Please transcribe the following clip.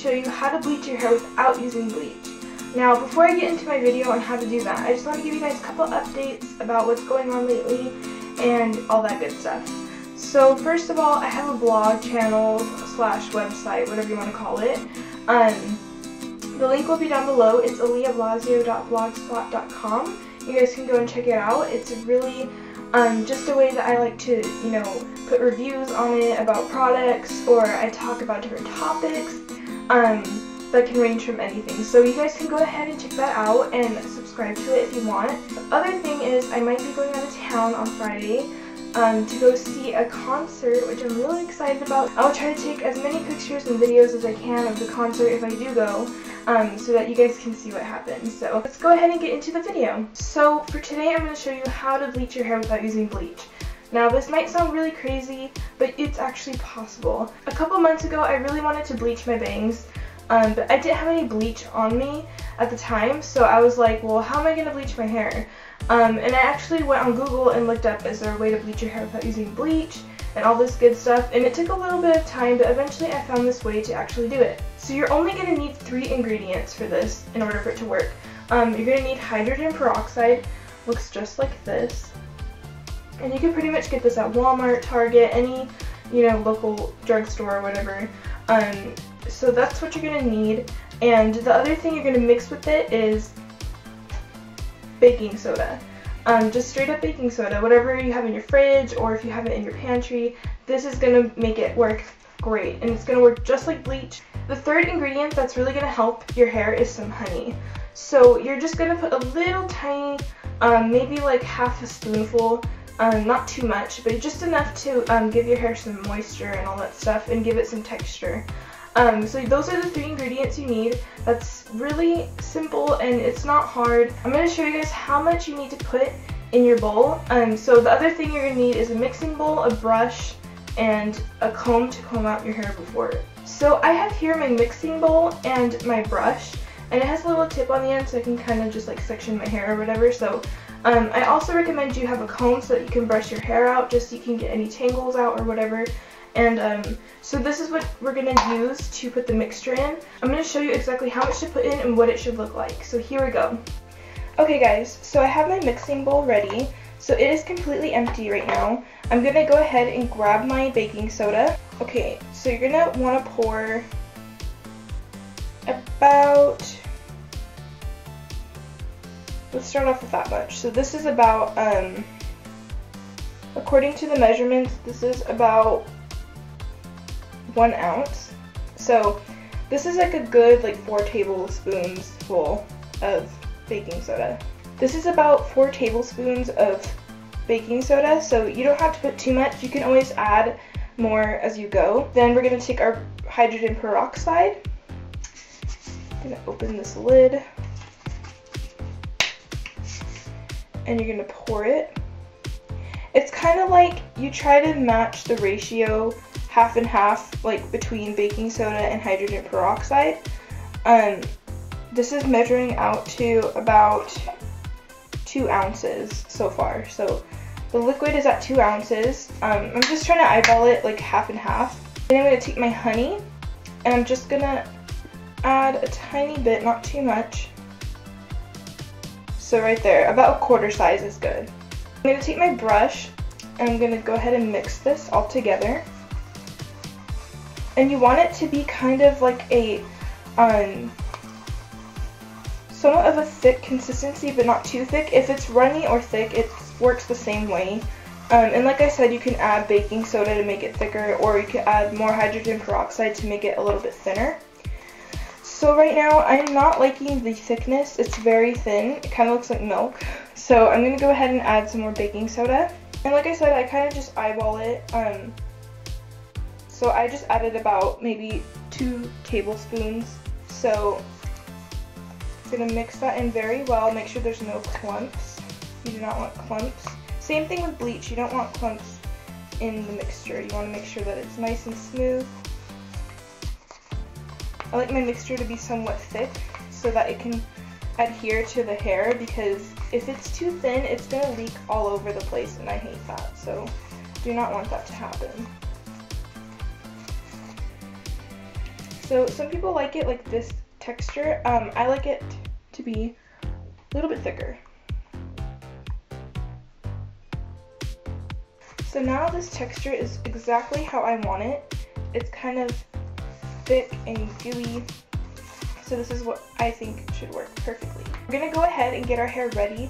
show you how to bleach your hair without using bleach. Now, before I get into my video on how to do that, I just want to give you guys a couple updates about what's going on lately and all that good stuff. So first of all, I have a blog channel slash website, whatever you want to call it. The link will be down below. It's aaliyahblasio.blogspot.com. You guys can go and check it out. It's really just a way that I like to, put reviews on it about products, or I talk about different topics that can range from anything. So you guys can go ahead and check that out and subscribe to it if you want. The other thing is I might be going out of town on Friday to go see a concert, which I'm really excited about. I'll try to take as many pictures and videos as I can of the concert if I do go, so that you guys can see what happens. So let's go ahead and get into the video. So for today I'm going to show you how to bleach your hair without using bleach. Now this might sound really crazy, but it's actually possible. A couple months ago I really wanted to bleach my bangs, but I didn't have any bleach on me at the time, so I was like, well, how am I going to bleach my hair? And I actually went on Google and looked up, is there a way to bleach your hair without using bleach and all this good stuff, and it took a little bit of time, but eventually I found this way to actually do it. So you're only going to need 3 ingredients for this in order for it to work. You're going to need hydrogen peroxide, looks just like this, and you can pretty much get this at Walmart, Target, any local drugstore or whatever. So that's what you're going to need, and the other thing you're going to mix with it is baking soda. Just straight up baking soda, whatever you have in your fridge or if you have it in your pantry. This is going to make it work great, and it's going to work just like bleach. The third ingredient that's really going to help your hair is some honey. So you're just going to put a little tiny, maybe like half a spoonful, not too much, but just enough to give your hair some moisture and all that stuff and give it some texture. So those are the 3 ingredients you need. That's really simple and it's not hard. I'm going to show you guys how much you need to put in your bowl. So the other thing you're going to need is a mixing bowl, a brush, and a comb to comb out your hair before. So I have here my mixing bowl and my brush, and it has a little tip on the end so I can kind of just like section my hair or whatever. So I also recommend you have a comb so that you can brush your hair out, just so you can get any tangles out or whatever. And so this is what we're going to use to put the mixture in. I'm going to show you exactly how much to put in and what it should look like. So here we go. Okay guys, so I have my mixing bowl ready. So it is completely empty right now. I'm going to go ahead and grab my baking soda. Okay, so you're going to want to pour about, let's start off with that much. So this is about, according to the measurements, this is about 1 ounce. So this is like a good 4 tablespoons full of baking soda. This is about 4 tablespoons of baking soda, so you don't have to put too much. You can always add more as you go. Then we're going to take our hydrogen peroxide. I'm going to open this lid, and you're going to pour it. It's kind of like you try to match the ratio half and half, like between baking soda and hydrogen peroxide. This is measuring out to about 2 ounces so far. So the liquid is at 2 ounces. I'm just trying to eyeball it like half and half. Then I'm going to take my honey, and I'm just going to add a tiny bit, not too much. So right there, about a quarter size is good. I'm going to take my brush, and I'm going to go ahead and mix this all together. And you want it to be kind of like a somewhat of a thick consistency, but not too thick. If it's runny or thick, it works the same way. And like I said, you can add baking soda to make it thicker, or you can add more hydrogen peroxide to make it a little bit thinner. So right now, I'm not liking the thickness. It's very thin. It kind of looks like milk. So I'm going to go ahead and add some more baking soda. And like I said, I kind of just eyeball it. So I just added about maybe 2 tablespoons. So I'm going to mix that in very well. Make sure there's no clumps. You do not want clumps. Same thing with bleach. You don't want clumps in the mixture. You want to make sure that it's nice and smooth. I like my mixture to be somewhat thick so that it can adhere to the hair, because if it's too thin, it's going to leak all over the place, and I hate that. So do not want that to happen. So some people like it like this texture. I like it to be a little bit thicker. So now this texture is exactly how I want it. It's kind of thick and gooey. So this is what I think should work perfectly. We're gonna go ahead and get our hair ready.